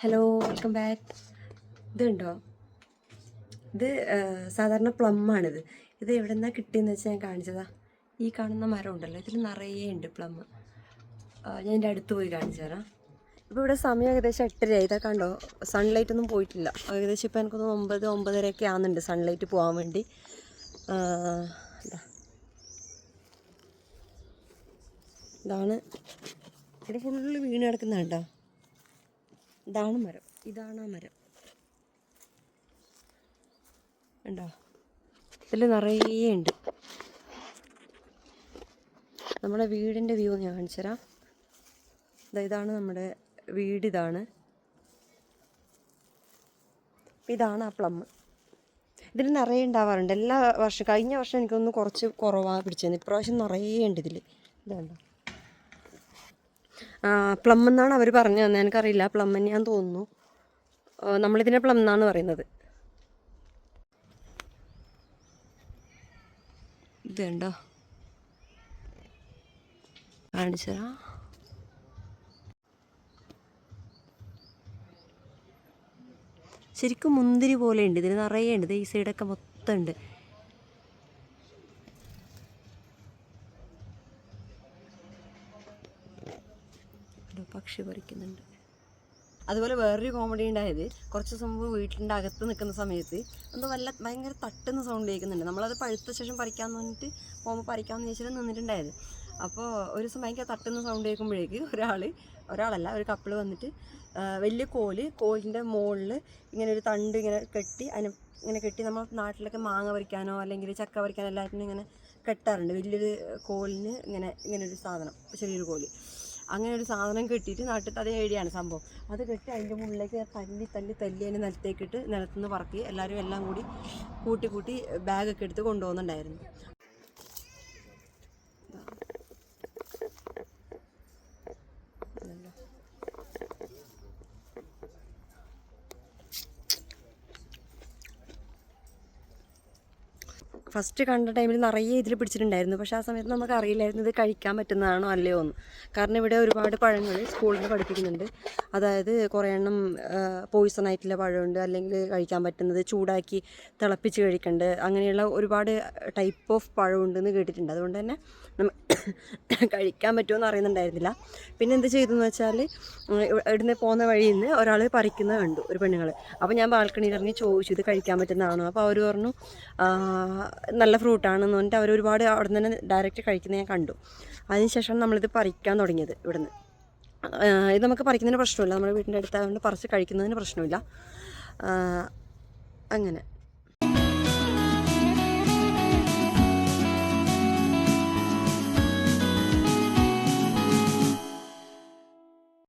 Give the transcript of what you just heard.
Hello, welcome back. ഇതുണ്ടോ? ഇത് സാധാരണ പ്ലമ്മാണിത്. ഇത് എവിടെ നിന്നാണ് കിട്ടിയെന്ന് വെച്ചാൽ ഞാൻ കാണിച്ചതാ. ഈ കാണുന്ന മരം ഉണ്ടല്ലോ, ഇതിൽ നിറയെ ഉണ്ട് പ്ലം. ഞാൻ എൻ്റെ അടുത്ത് പോയി കാണിച്ചു തരാം. ഇപ്പോൾ ഇവിടെ സമയം ഏകദേശം 8:30. ഇതാ കണ്ടോ, സൺലൈറ്റ് ഒന്നും പോയിട്ടില്ല. ഏകദേശം ഇപ്പോൾ എനിക്കൊന്ന് 9-9:30 ആകുന്നുണ്ട് സൺലൈറ്റ് പോകാൻ വേണ്ടി. ഇതാണ് ഇവിടെ ഫുള്ള് വീണ് കിടക്കുന്നുണ്ടോ. ഇതാണ് മരം, ഇതാണ് ആ മരം ഉണ്ടോ. ഇതിൽ നിറയെ ഉണ്ട്. നമ്മുടെ വീടിൻ്റെ വ്യൂ ഞാൻ കാണിച്ചു തരാം. ഇതാണ് നമ്മുടെ വീട്. ഇതാണ് ആ പ്ലം. ഇതിൽ നിറയെ ഉണ്ടാവാറുണ്ട് എല്ലാ വർഷം. കഴിഞ്ഞ വർഷം എനിക്കൊന്ന് കുറച്ച് കുറവാണ് പിടിച്ചത്. ഇപ്രാവശ്യം നിറയെ ഉണ്ട് ഇതിൽ. ഇതുണ്ടോ, പ്ലം എന്നാണ് അവർ പറഞ്ഞു തന്നെ. എനിക്കറിയില്ല, പ്ലം തന്നെയാന്ന് തോന്നുന്നു. നമ്മളിതിനെ പ്ലം എന്നാണ് പറയുന്നത്. ഇതുണ്ടോ, കാണിച്ചതാ. ശരിക്കും മുന്തിരി പോലെ ഉണ്ട്. ഇതിന് നിറയെ ഉണ്ട്. ഈ സൈഡൊക്കെ മൊത്തം ഉണ്ട്. പക്ഷി പറിക്കുന്നുണ്ട്. അതുപോലെ വേറൊരു കോമഡി ഉണ്ടായത്, കുറച്ച് ദിവസം മുമ്പ് വീട്ടിൻ്റെ അകത്ത് നിൽക്കുന്ന സമയത്ത് എന്തോ ഭയങ്കര തട്ടുന്ന സൗണ്ട് കേൾക്കുന്നുണ്ട്. നമ്മളത് പഴുത്ത ശേഷം പറിക്കാമെന്ന് പറഞ്ഞിട്ട് പോകുമ്പോൾ പറിക്കാമെന്ന് ചോദിച്ചിട്ട് നിന്നിട്ടുണ്ടായത്. അപ്പോൾ ഒരു ദിവസം ഭയങ്കര തട്ടുന്ന സൗണ്ട് കേൾക്കുമ്പോഴേക്ക് ഒരു കപ്പിൾ വന്നിട്ട് വലിയ കോലിൻ്റെ മുകളിൽ ഇങ്ങനെ ഒരു തണ്ട് ഇങ്ങനെ കെട്ടി നമ്മൾ നാട്ടിലൊക്കെ മാങ്ങ പറിക്കാനോ അല്ലെങ്കിൽ ചക്ക പറിക്കാനോ എല്ലാറ്റിനും ഇങ്ങനെ കെട്ടാറുണ്ട്. വലിയൊരു കോലിന് ഇങ്ങനെ ഒരു സാധനം, ചെറിയൊരു കോല്. അങ്ങനെ ഒരു സാധനം കെട്ടിയിട്ട് നാട്ടിൽ അതേ ഏരിയയാണ് സംഭവം. അത് കെട്ടി അതിൻ്റെ മുകളിലേക്ക് തല്ലി അതിൻ്റെ നിലത്തേക്കിട്ട് നിലത്തുനിന്ന് പറക്കി എല്ലാവരും എല്ലാം കൂടി കൂട്ടി ബാഗൊക്കെ എടുത്ത് കൊണ്ടുപോകുന്നുണ്ടായിരുന്നു. ഫസ്റ്റ് കണ്ട ടൈമിൽ നിറയെ ഇതിൽ പിടിച്ചിട്ടുണ്ടായിരുന്നു. പക്ഷേ ആ സമയത്ത് നമുക്ക് അറിയില്ലായിരുന്നു ഇത് കഴിക്കാൻ പറ്റുന്നതാണോ അല്ലയോ എന്ന്. കാരണം ഇവിടെ ഒരുപാട് പഴങ്ങൾ സ്കൂളിൽ നിന്ന് പഠിപ്പിക്കുന്നുണ്ട്. അതായത് കുറേ എണ്ണം പോയിസൺ ആയിട്ടുള്ള പഴമുണ്ട്, അല്ലെങ്കിൽ കഴിക്കാൻ പറ്റുന്നത് ചൂടാക്കി തിളപ്പിച്ച് കഴിക്കേണ്ടത്, അങ്ങനെയുള്ള ഒരുപാട് ടൈപ്പ് ഓഫ് പഴമുണ്ടെന്ന് കേട്ടിട്ടുണ്ട്. അതുകൊണ്ട് തന്നെ കഴിക്കാൻ പറ്റുമെന്ന് അറിയുന്നുണ്ടായിരുന്നില്ല. പിന്നെ എന്ത് ചെയ്തു എന്ന് വെച്ചാൽ, ഇവിടുന്ന് പോകുന്ന വഴിയിൽ നിന്ന് ഒരാൾ പറിക്കുന്നത് കണ്ടു, ഒരു പെണ്ണുങ്ങൾ. അപ്പോൾ ഞാൻ ബാൽക്കണിയിൽ ഇറങ്ങി ചോദിച്ചു ഇത് കഴിക്കാൻ പറ്റുന്നതാണോ. അപ്പോൾ അവർ പറഞ്ഞു നല്ല ഫ്രൂട്ടാണെന്ന് പറഞ്ഞിട്ട് അവർ ഒരുപാട് അവിടെ നിന്ന് തന്നെ ഡയറക്റ്റ് കഴിക്കുന്നത് ഞാൻ കണ്ടു. അതിനുശേഷം നമ്മളിത് പറിക്കാൻ തുടങ്ങിയത് ഇവിടുന്ന്. ഇത് നമുക്ക് പറിക്കുന്നതിന് പ്രശ്നമില്ല, നമ്മുടെ വീട്ടിൻ്റെ അടുത്തായതുകൊണ്ട് പറിച്ച് കഴിക്കുന്നതിന് പ്രശ്നമില്ല. അങ്ങനെ